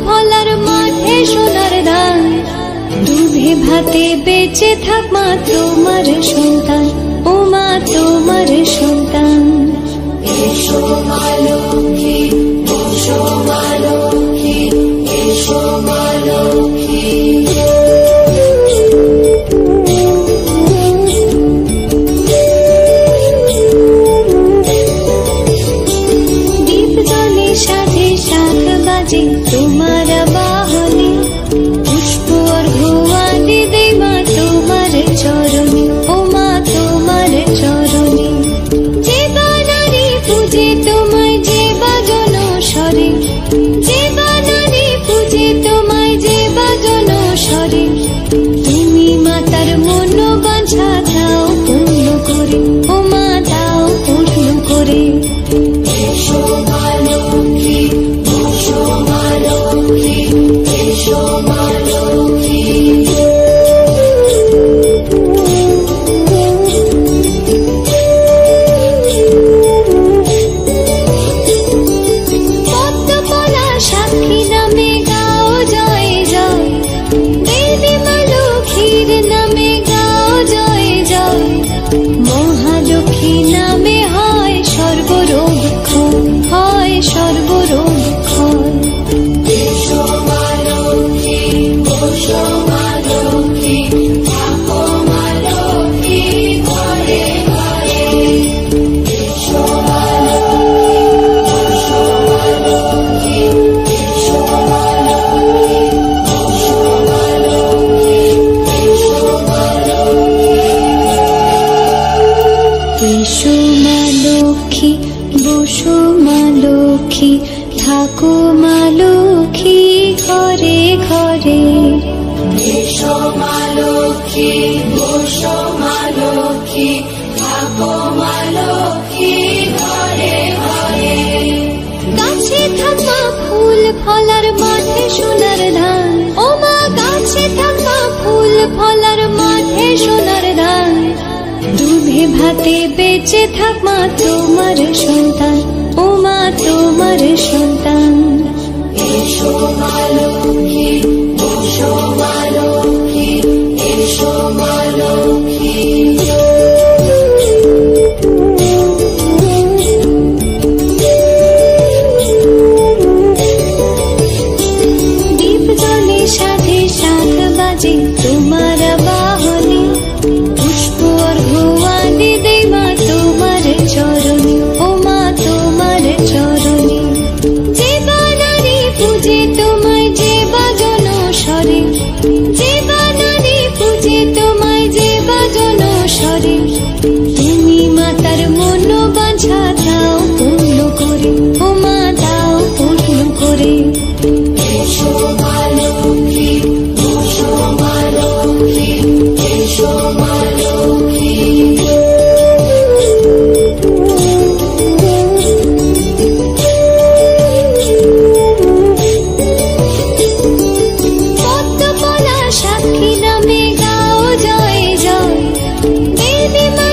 ফলার মাঠে সোনার ধান, দুধে ভাতে বেঁচে থাক মা তোমার সন্তান, ও মা তোমার সন্তান। এসো মা লক্ষ্মী, এসো মা লক্ষ্মী, এসো মা লক্ষ্মী। সাথে শাখ বাজে তোমার বাহনে, পুষ্প অর্ঘ্য দে মা তোমার চরণে, ও মা তোমার চরণে। যে বানারি পূজে তোমায় যে বাজন স্বরে, যে বানারি পূজে তোমায় যে বাজন স্বরে, তুমি মাতার মন বাঞ্ছা দাও পূর্ণ করে, ও মা দাও পূর্ণ করে। এসো মা লক্ষ্মী, এসো মা লক্ষ্মী, এসো মা লক্ষ্মী। পদ্মপলা সাক্ষী নামে গাও জয় জয়, দেবী মা লক্ষ্মীর নামে গাও জয় জয়। মহালক্ষ্মী নামে হয় সর্বরোগ ক্ষয়, হয় সর্বরোগ ক্ষয়। এসো মা লক্ষ্মী, এসো মা লক্ষ্মী, থাকো মা লক্ষ্মী ঘরে ঘরে। এসো মা লক্ষ্মী, এসো মা লক্ষ্মী, এসো মা লক্ষ্মী, এসো মা লক্ষ্মী, এসো মা লক্ষ্মী। এসো মা লক্ষ্মী, বসো মা লক্ষ্মী, থাকো মা লক্ষ্মী ঘরে ঘরে। এসো মা লক্ষ্মী, বসো মা লক্ষ্মী, থাকো মা লক্ষ্মী ঘরে ঘরে। গাছে থাকা ফুল ফলার মাঠে সোনার ধান, ও মা গাছে থাকা ফুল ফলার মাঠে সোনার ধান, দুধে ভাতে বেঁচে থাক মা তোমার সন্তান, ও মা তোমার সন্তান। এসো মা লক্ষ্মী, এসো মা লক্ষ্মী, এসো মা লক্ষ্মী। দীপজলে সাথে শাখ বাজে তোমার বাহনে, পুষ্প অর্ঘ্য দে মা তোমার চরণে, ও মা তোমার চরণে। যে বানারি পূজে তোমায় যে বাজন স্বরে, যে বানারি পূজে তোমায় যে বাজন স্বরে, তুমি মাতার মন বাঞ্ছা দাও পূর্ণ করে, ও মা দাও পূর্ণ করে। এসো মা লক্ষ্মী, এসো মা লক্ষ্মী, এসো মা লক্ষ্মী। পদ্মপলা সাক্ষী নামে গাও জয় জয়, দেবী মা।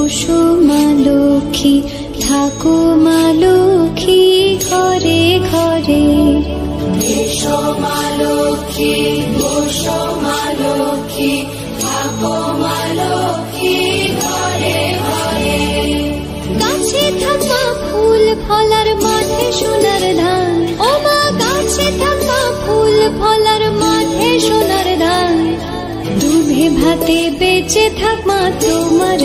বসো মা লক্ষ্মী, থাকো মা লক্ষ্মী ঘরে ঘরে। এসো মা লক্ষ্মী, বসো মা লক্ষ্মী, থাকো মা লক্ষ্মী ঘরে ঘরে। গাছে থাকা ফুল ফলার মাঠে সোনার ধান, ও মা গাছে থাকা ফুল ফলার মাঠে সোনার ধান। দুধে ভাতে বেঁচে থাক মা তোমার